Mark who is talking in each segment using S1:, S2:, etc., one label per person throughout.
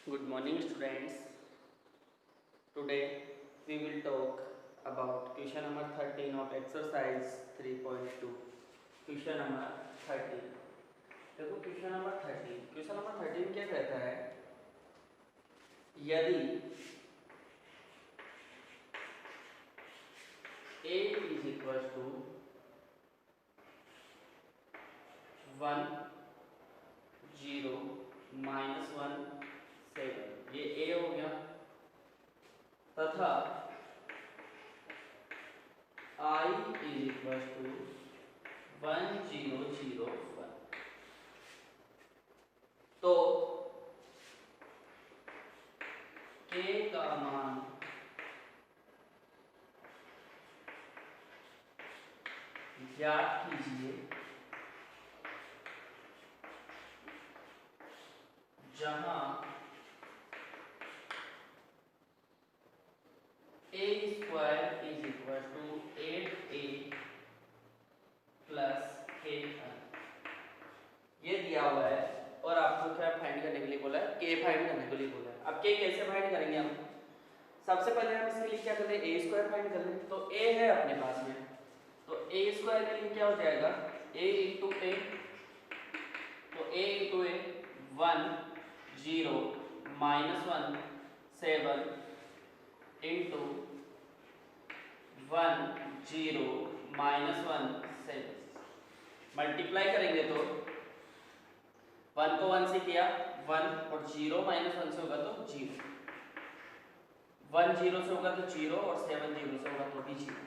S1: Good morning, students. Today we will talk about question number 13 of exercise 3.2. Question number 13. देखो question number 13 क्या कहता है, यदि a is equals to 1 0 -1 7, ये a हो गया, तथा I is equals to 1 0 0 1, तो k का मान ज्ञात कीजिए जहां a square is equal to 8a plus k। ये दिया हुआ है और आपको क्या फाइंड करने के लिए बोला है, k फाइंड करने के लिए बोला है। अब k कैसे फाइंड करेंगे हम? सबसे पहले हम इसके लिए क्या कर लें, a स्क्वायर फाइंड कर लें। तो a है अपने पास में, तो a स्क्वायर के लिए क्या हो जाएगा, a इंटू a, तो a into a 1 0 -1 7 into 1 0 -1 7, multiply करेंगे तो 1 को 1 से किया 1 और 0 -1 से होगा तो 0, 1 0 से होगा तो 0 और 7 0 से होगा तो भी 0,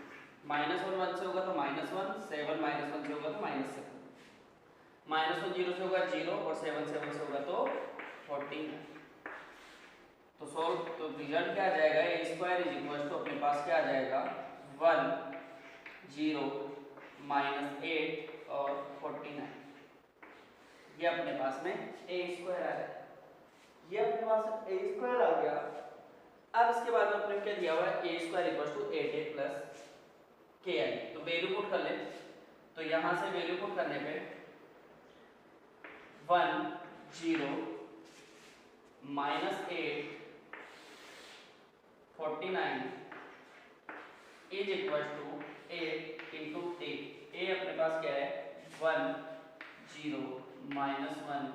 S1: -1 1 से होगा तो -1, 7 -1 से होगा तो -7, -1 0 से होगा 0 और 7 7 से होगा तो 14। तो सॉल्व, तो रिजल्ट क्या आ जाएगा, ए स्क्वायर इज इक्वल टू अपने पास क्या आ जाएगा 1 0 -8 और 49, ये अपने पास में ए स्क्वायर आ गया। ये अपने पास ए स्क्वायर आ गया। अब इसके बाद में अपने क्या दिया हुआ है, A square equal to 8a plus के आई, तो वैल्यू पुट कर ले। तो यहां से वैल्यू पुट करने पे 1 0 -8 49 is equal to 8 into a। a अपने पास क्या है 1 0 -1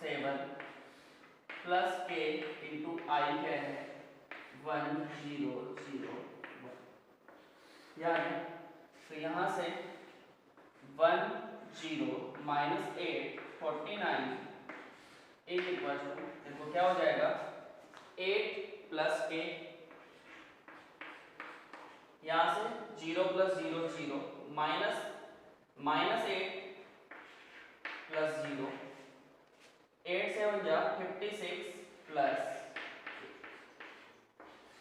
S1: 7 प्लस k इंटू आई क्या है 1 0 0 1, यानी तो यहाँ से 1 0 -8 49 इज इक्वल टू, देखो क्या हो जाएगा 8 प्लस k, यहाँ से 0 प्लस 0 0 -8 प्लस 0, 8 से 1 जा 56 प्लस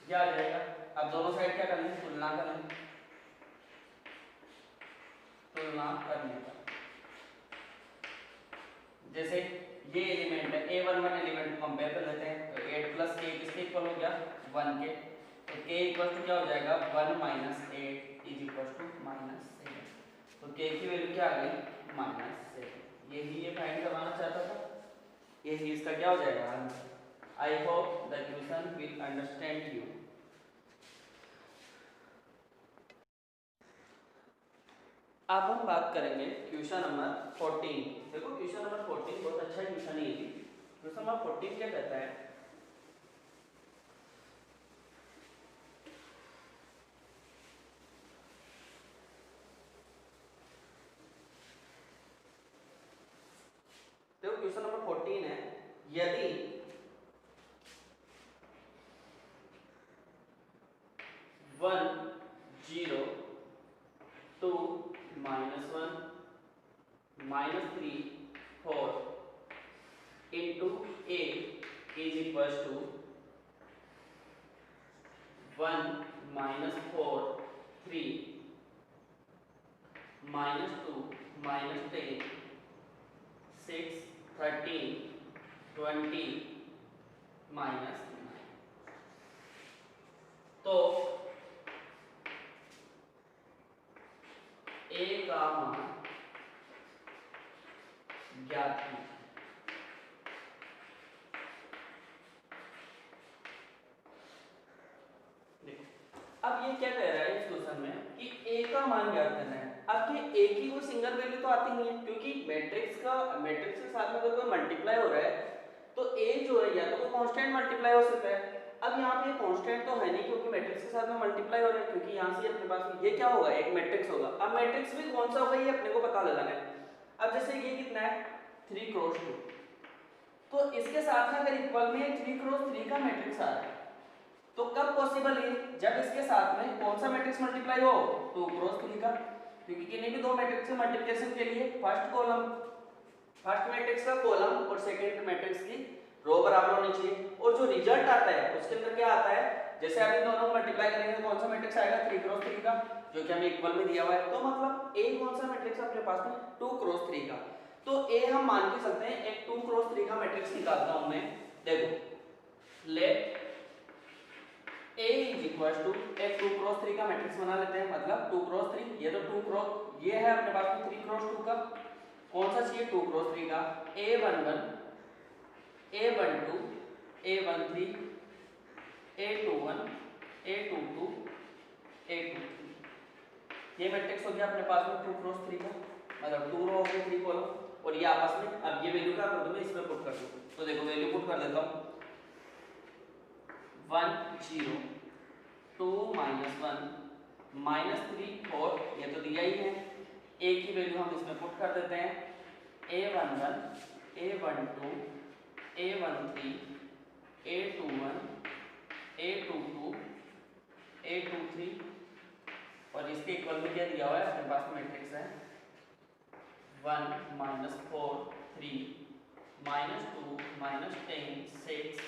S1: क्या आ जाएगा। अब दोनों साइड क्या करेंगे, तुलना करेंगे, तुलना करने का जैसे ये एलिमेंट है a11 एलिमेंट को कंपेयर कर लेते हैं, तो 8 प्लस k किसके इक्वल हो गया 1 के, तो k इक्वल टू क्या हो जाएगा 1 -8 इज इक्वल टू -7, तो k की वैल्यू क्या आ गई -7। यही ये फाइंड करवाना चाहता था, यही इसका क्या हो जाएगा answer. I hope the question will understand you. अब हम बात करेंगे क्वेश्चन नंबर 14। देखो क्वेश्चन नंबर 14 बहुत अच्छा क्वेश्चन है। ये क्वेश्चन नंबर 14 क्या कहता है, देखो क्वेश्चन नंबर 14 है, यदि one 0 2 -1 -3 4 into a is equals to 1 -4 3 -2 -10 6 13 20 -9, तो a का मान ज्ञात है। का मान ज्ञात करना है। अब कि ए की कोई सिंगल वैल्यू तो आती नहीं है, क्योंकि मैट्रिक्स के साथ में अगर कोई मल्टीप्लाई हो रहा है तो ए जो है या तो कोई कांस्टेंट मल्टीप्लाई हो सकता है। अब यहाँ पे कांस्टेंट तो है नहीं, क्योंकि मैट्रिक्स के साथ में मल्टीप्लाई हो रहा है, क्योंकि यहाँ से अपने पास ये क्या होगा, एक मैट्रिक्स होगा। अब मैट्रिक्स भी कौन सा होगा ये अपने को पता लगाना है। अब जैसे ये कितना है 3 क्रॉस 2, तो इसके साथ में अगर इक्वल में 3 क्रॉस 3 का मैट्रिक्स आ रहा है तो कब पॉसिबल है, जब इसके साथ में कौन सा मैट्रिक्स मल्टीप्लाई हो, 2 क्रॉस 3 का। क्योंकि किन्हीं भी दो मैट्रिक्स के मल्टीप्लिकेशन के लिए फर्स्ट मैट्रिक्स का कॉलम और सेकंड मैट्रिक्स की रो बराबर होनी चाहिए। और जो रिजल्ट आता है उसके अंदर क्या आता है, जैसे आप इन दोनों को मल्टीप्लाई करेंगे तो कौन सा मैट्रिक्स आएगा 3 क्रॉस 3 का, जो कि हमें इक्वल में दिया हुआ है। तो मतलब ए कौन सा मैट्रिक्स अपने पास में 2 क्रॉस 3 का। तो ए हम मान के चलते हैं एक 2 क्रॉस 3 का मैट्रिक्स निकालता हूं मैं। देखो let A is equal to एक 2 क्रॉस 3 का मैट्रिक्स बना लेते हैं। मतलब 2 क्रॉस 3, ये तो 2 क्रॉस, ये है अपने पास में 3 क्रॉस 2 का। कौन सा चाहिए 2 क्रॉस 3 का, A11 A12 A13 A21 A22 A23, ये मैट्रिक्स हो गया अपने पास में 2 क्रॉस 3 का। मतलब 2 रो हो गए 3 कॉलम, और ये आपस में अब ये वैल्यू क्या कर दूं मैं इसमें पुट कर दूं। तो देखो वैल्यू पुट कर देता हूं 1 0 2 -1 -3 4, ये तो दिया ही है। a की वैल्यू हम इसमें पुट कर देते हैं A11 A12 A13 A21 A22 A23, और इसके इक्वल में क्या दिया हुआ है अपने पास मैट्रिक्स है 1 -4 3 -2 -10 6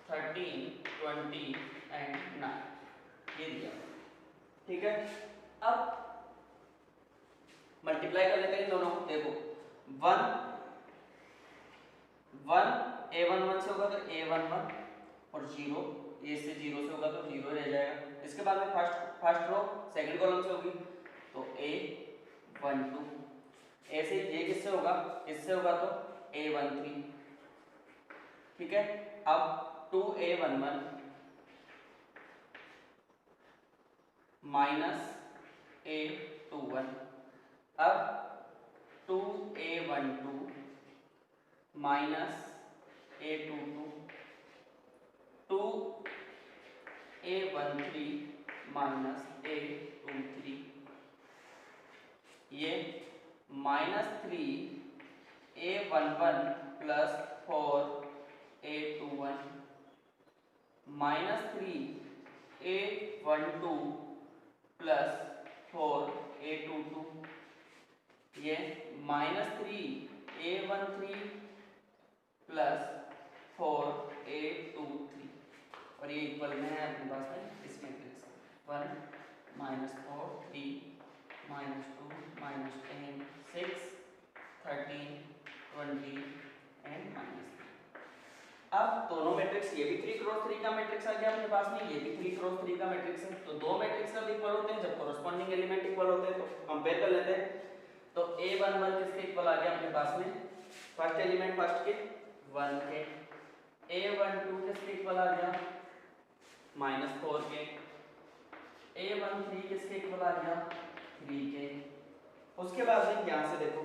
S1: 13 20 एंड 9, ये दिया। ठीक है, अब मल्टीप्लाई कर लेते हैं इन दोनों को। देखो 1 A11 से होगा तो A11 और 0, ए से 0 से होगा तो 0 रह जाएगा। इसके बाद में फर्स्ट रो सेकंड कॉलम से होगी तो A12, ऐसे ये किससे होगा, इससे होगा तो A13। ठीक है, अब 2A11 माइनस A21, अब 2A12 minus A22 2A13 minus A23, ये -3A11 plus 4A21 -3A12 plus 4A22, ये -3A13 प्लस 4A23, और ये इक्वल में है अपने पास में इस मैट्रिक्स 1 -4 3 -2 -10 6 13 20 एंड -3। अब दोनों मैट्रिक्स, ये भी 3 क्रॉस 3 का मैट्रिक्स आ गया अपने पास में, ये भी 3 क्रॉस 3 का मैट्रिक्स है। तो दो मैट्रिक्स जब इक्वल होते हैं, जब कॉरस्पॉन्डिंग एलिमेंट इक्वल होते हैं तो कंपेयर कर लेते हैं। तो A11 किसके इक्वल आ गया अपने पास में, फर्स्ट एलिमेंट फर्स्ट के 1 के। A12 किसके इक्वल आ गया -4 के। A13 किसके इक्वल आ गया 3 के। उसके बाद में यहां से देखो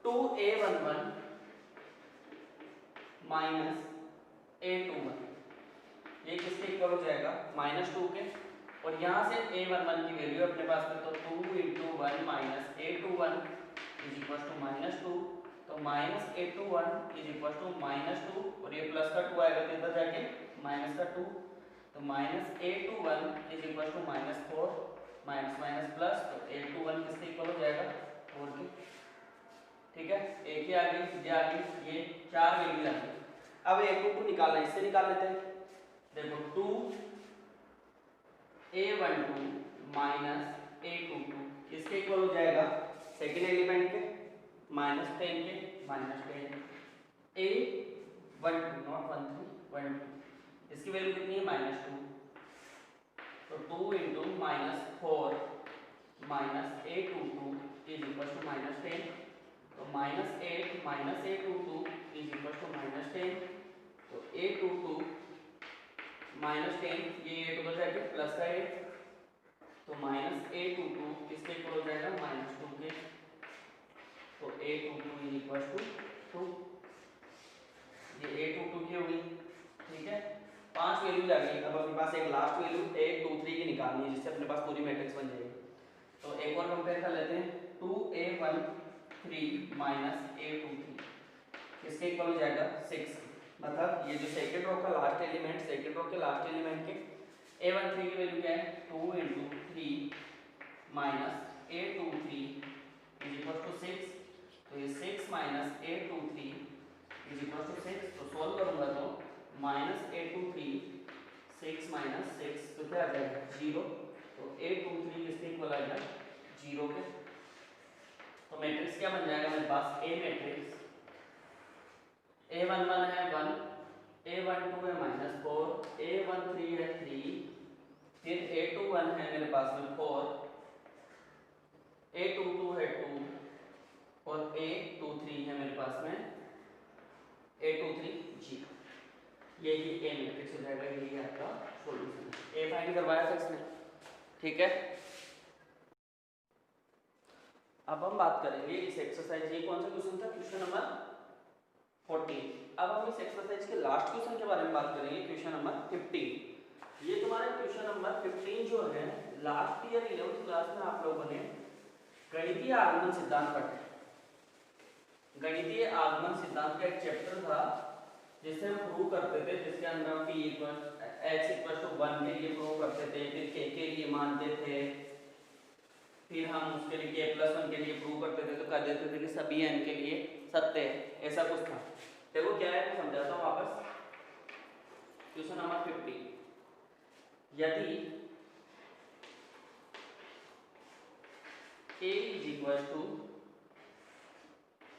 S1: 2A11 माइनस A21, ये किसके इक्वल हो जाएगा -2 के। और यहाँ से A11 की वैल्यू अपने पास में तो 2 × 1 minus A21 is equal to -2, तो -A21 इज इक्वल टू -2, और ये प्लस का 2 आएगा तो इधर जाके माइनस का 2, तो -A21 is equal to -4 minus minus plus, तो A21 किसके इक्वल हो जाएगा 4 के। ठीक है, एक ही आ गई, ये 4 वैल्यू आ गई। अब A22 निकालना है, इससे निकाल लेते हैं। देखो 2A12 माइनस A22 इसके इक्वल हो जाएगा सेकेंड एलिमेंट के -10 के -10 A12 नॉट 13 12, इसकी वैल्यू कितनी है -2, तो 2 × -4 minus A22 is equal to -10, तो -8 A22 इज इक्वल टू -10, तो A22 -10, ये 8 उधर जाके प्लस का 8, तो तो माइनस ए टू टू किसके इक्वल हो जाएगा, माइनस टू के। तो A two two is equal to two, ये ए टू टू की होगी, ठीक है। 5 वैल्यूज आ गई। अब अपने पास एक लास्ट वैल्यू 8 2 3 की निकालनी है, जिससे अपने पास पूरी मैट्रिक्स बन जाएगी। तो एक और कंपेयर कर लेते हैं, 2a13 माइनस a23 किसके इक्वल हो जाएगा, 6। मतलब ये जो सेकंड रो का लास्ट एलिमेंट, सेकंड रो के लास्ट एलिमेंट के a13 की वैल्यू क्या है, 2 × 3 minus a23 is equal to 6। तो ये 6 minus a23 is equal to 6। तो सॉल्व करूंगा तो माइनस a23 6 माइनस 6 तो क्या आ जाएगा, 0। तो a23 किसके इक्वल आएगा, 0 के। तो मैट्रिक्स क्या बन जाएगा मेरे पास, ए मैट्रिक्स, a11 है 1, a12 है -4, a13 है 3, फिर a21 है मेरे पास में 4, a22 है 2 और a23 है मेरे पास में a23 0। यही ए मैट्रिक्स हो जाएगा, यही आपका सॉल्यूशन है। ए फाइंड करवाया था इसने, ठीक है। अब हम बात करेंगे इस एक्सरसाइज, ये कौन सा क्वेश्चन था, क्वेश्चन नंबर 14। अब हम इस एक्सरसाइज के लास्ट क्वेश्चन के बारे में बात करेंगे, क्वेश्चन नंबर 15। ये तुम्हारे क्वेश्चन नंबर 15 जो है लास्ट ईयर 11th क्लास में आप लोगों ने गणितीय आगमन सिद्धांत पढ़ा। गणितीय आगमन सिद्धांत का एक चैप्टर था जिसे हम प्रूव करते थे, जिसके अंदर हम p x 1 के लिए प्रूव करते थे, फिर k के लिए मानते थे, फिर हम उसके लिए k+1 के लिए प्रूव करते थे, तो कह देते थे कि सभी n के लिए सत्य है, ऐसा कुछ था। देखो क्या है, मैं समझाता हूँ वापस। क्वेश्चन नंबर 15, यदि a is equal to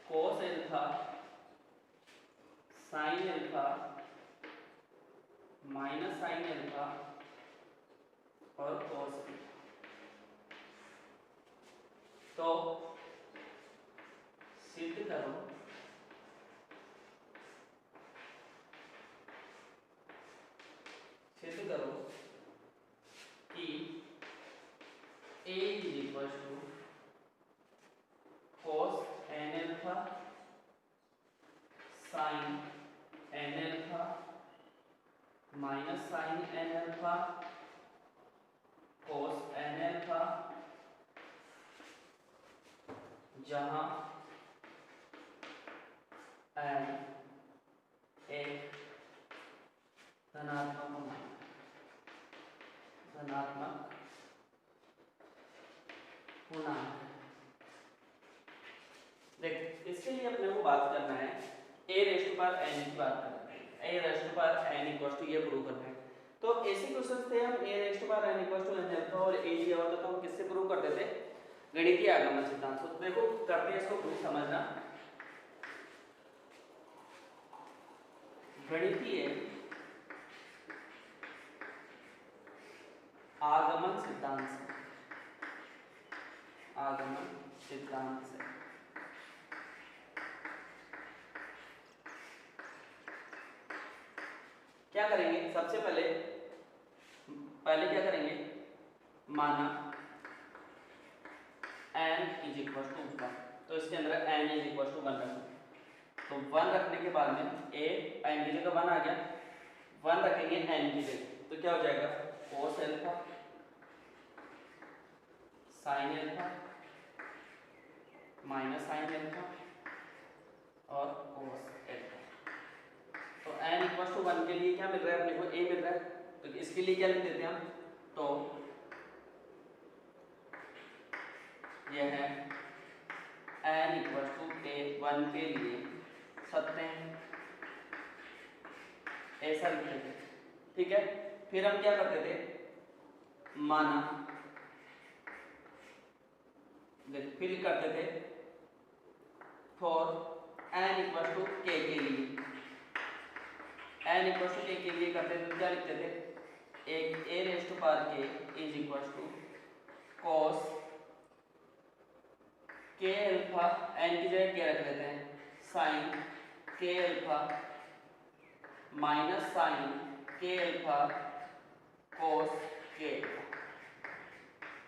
S1: cos alpha sin alpha minus sin alpha और cos अल्फा, तो सिद्ध करो कि a is equal to cos n alpha sin n alpha minus sin n alpha cos n alpha, जहां n एक धनात्मक पूर्णांक। देख, इसके लिए अपने को बात करना है a raise to power n की बात करना है, a raise to power n equals to ये प्रूव करना है। तो ऐसे क्वेश्चंस थे, हम a raise to power n equals to n alpha और a दिया होता तो हम किससे प्रूव करते थे, गणितीय आगमन सिद्धांत। तो देखो करते हैं इसको प्रूव, समझना। गणितीय आगमन सिद्धांत से, आगमन सिद्धांत से क्या करेंगे, सबसे पहले क्या करेंगे, माना n इज इक्वल टू 1, तो इसके अंदर n इज इक्वल टू 1 रखेंगे। तो 1 रखने के बाद में a n की जगह 1 आ गया, 1 रखेंगे n की जगह, तो क्या हो जाएगा, cos alpha sin alpha minus sin alpha और cos अल्फा। तो n इक्वल टू 1 के लिए क्या मिल रहा है अपने को, a मिल रहा है, तो इसके लिए क्या लिख देते हैं हम, तो यह है n इक्वल टू a 1 के लिए सत्य है, ऐसा लिखते थे, ठीक है। फिर हम क्या करते थे, माना फिर करते थे for n equal to k के लिए, n इक्वल टू k के लिए करते थे, क्या लिखते थे, एक a raise to power k is equal to cos k alpha, n की जगह क्या रख लेते हैं, sin k alpha minus sin k alpha cos k,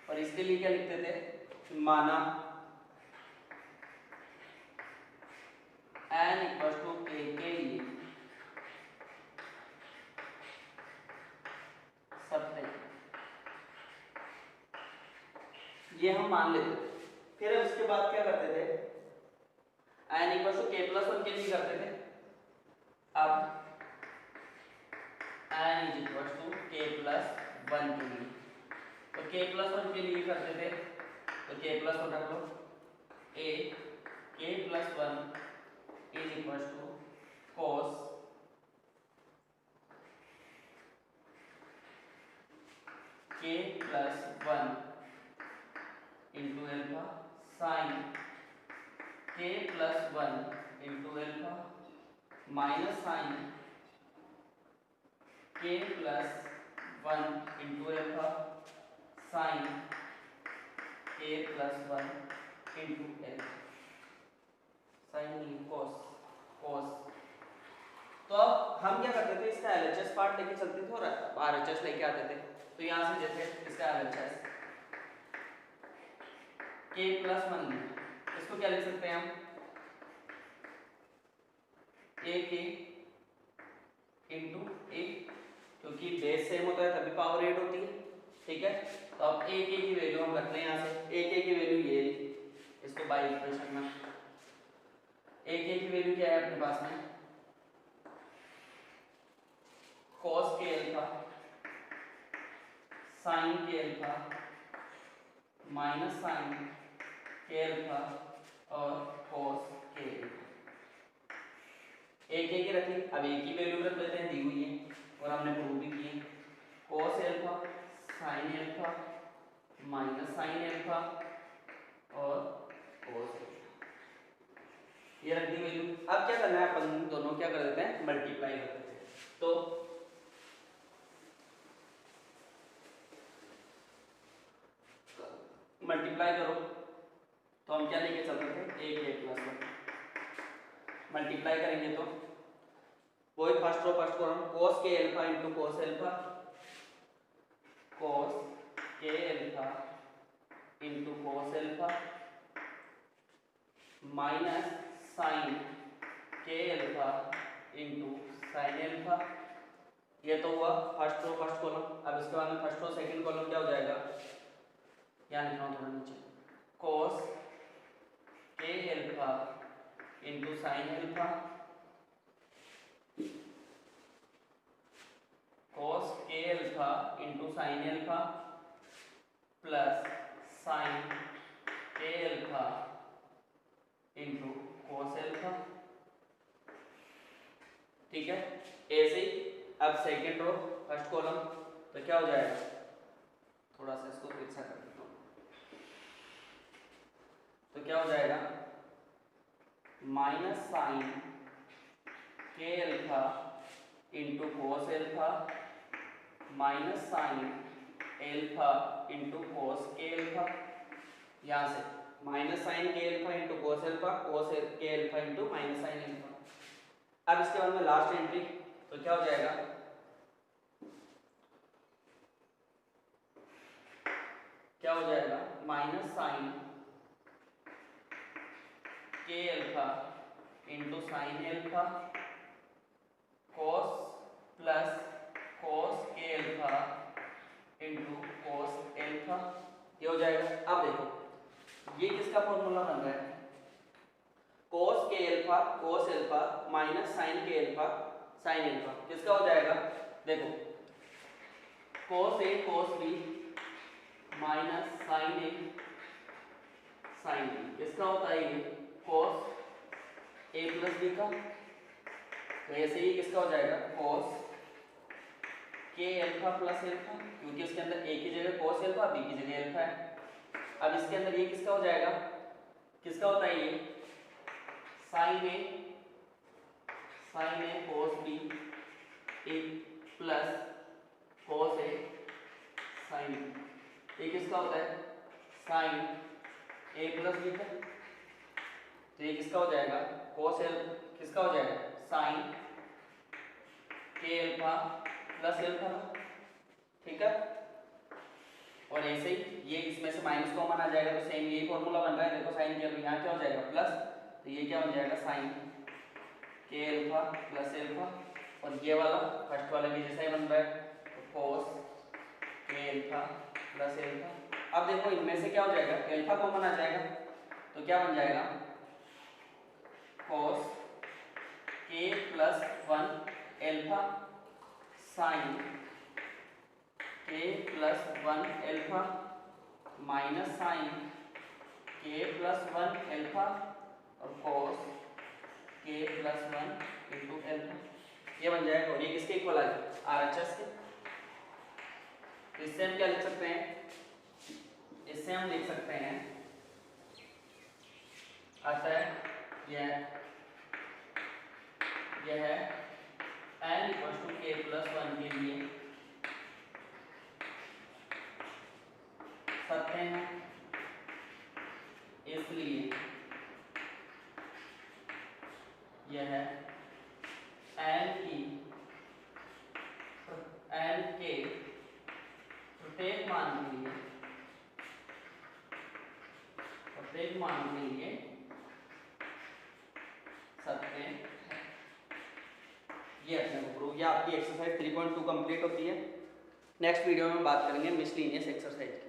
S1: और इसके लिए क्या लिखते थे, माना n इक्वल टू k के लिए सत्य, ये हम मान लेते थे। फिर उसके बाद क्या करते थे, n equal to k plus 1 के लिए करते थे। अब n is equal to k plus 1 के लिए, तो k प्लस 1 के लिए करते थे, तो k प्लस 1 रख लो, a k plus 1 is equal to cos k plus 1 into alpha sine k plus 1 into alpha minus sine k plus 1 into alpha sine k plus 1 into alpha sine cos। तो अब हम क्या करते थे, इसका LHS part लेके चलते थे और आरएचएस लेके आते थे। तो यहाँ से जैसे इसका एलएचएस k प्लस 1, इसको क्या लिख सकते हैं हम, a k इंटू a, क्योंकि बेस सेम होता है तभी पावर 8 होती है, ठीक है। तो अब a k की वैल्यू हम रखते हैं यहाँ से, a k की वैल्यू ये, इसको बाय इक्वेशन में a k की वैल्यू क्या है अपने पास में, cos k alpha sin k alpha minus sin k alpha और cos k एक की रख ली। अब एक की वैल्यू रख लेते हैं, दी हुई है और हमने प्रूव भी की, cos alpha sin alpha minus sin alpha और cos अल्फा, ये रख दी वैल्यू। अब क्या करना है, अपन दोनों क्या कर देते हैं, मल्टीप्लाई कर देते हैं। तो मल्टीप्लाई करो, तो हम क्या लेके चलते थे, a k प्लस 1 मल्टीप्लाई करेंगे तो वो first row first column cos k alpha into cos alpha, cos k alpha into cos alpha minus sin k alpha into sin alpha, ये तो हुआ फर्स्ट रो फर्स्ट कॉलम। अब इसके बाद में फर्स्ट रो सेकंड कॉलम क्या हो जाएगा, यहाँ लिख रहा हूँ थोड़ा नीचे, cos k alpha into sin alpha cos k alpha into sin alpha plus sin k alpha into cos alpha, ठीक है। ऐसे ही अब सेकेंड रो फर्स्ट कॉलम, तो क्या हो जाएगा, थोड़ा सा इसको फिर से कर देता हूँ, तो क्या हो जाएगा, minus sine k alpha into cos alpha minus sine alpha into cos k alpha, यहाँ से minus sine k alpha into cos alpha, cos k alpha into minus sine alpha. अब इसके बाद में लास्ट एंट्री, तो क्या हो जाएगा, क्या हो जाएगा, minus sine k alpha into sine alpha cos plus cos k alpha into cos alpha, ये हो जाएगा। अब देखो ये किसका फॉर्मूला बन रहा है, cos k alpha minus sin k alpha sin alpha, किसका हो जाएगा, देखो cos a cos b minus sin a sin b, किसका होता है ये, cos a प्लस b का, तो ऐसे ही किसका हो जाएगा, cos k alpha plus alpha, क्योंकि इसके अंदर a की जगह cos अल्फा b की जगह अल्फा है। अब इसके अंदर ये किसका हो जाएगा, किसका होता है ये, sin a cos b a plus cos a sin b, ये किसका होता है, sin a प्लस b का, तो ये किसका हो जाएगा, cos a किसका हो जाएगा, sin k alpha plus alpha, ठीक है। और ऐसे ही ये इसमें से माइनस कॉमन आ जाएगा तो सेम यही फॉर्मूला बन रहा है, देखो साइन के, यहाँ क्या हो जाएगा प्लस, तो ये क्या बन जाएगा साइन के अल्फा प्लस अल्फा, और ये वाला फर्स्ट वाला भी जैसा ही बन रहा है, तो cos के अल्फा प्लस अल्फा। अब देखो इनमें से क्या हो जाएगा, अल्फा कॉमन आ जाएगा तो क्या बन जाएगा cos के प्लस 1 अल्फा साइन के प्लस 1 अल्फा माइनस साइन के प्लस 1 अल्फा और cos के प्लस 1 इंटू अल्फा, ये बन जाएगा। और ये किसके इक्वल आ जाएगा, RHS के। तो इससे हम क्या लिख सकते हैं, इससे हम लिख सकते हैं आता है यह है n equal to k plus 1 के लिए सत्य है, इसलिए यह n के प्रत्येक मान के लिए सत्य है। ये अपने को प्रूव, ये आपकी एक्सरसाइज 3.2 कंप्लीट होती है। नेक्स्ट वीडियो में बात करेंगे मिसलिनियस एक्सरसाइज।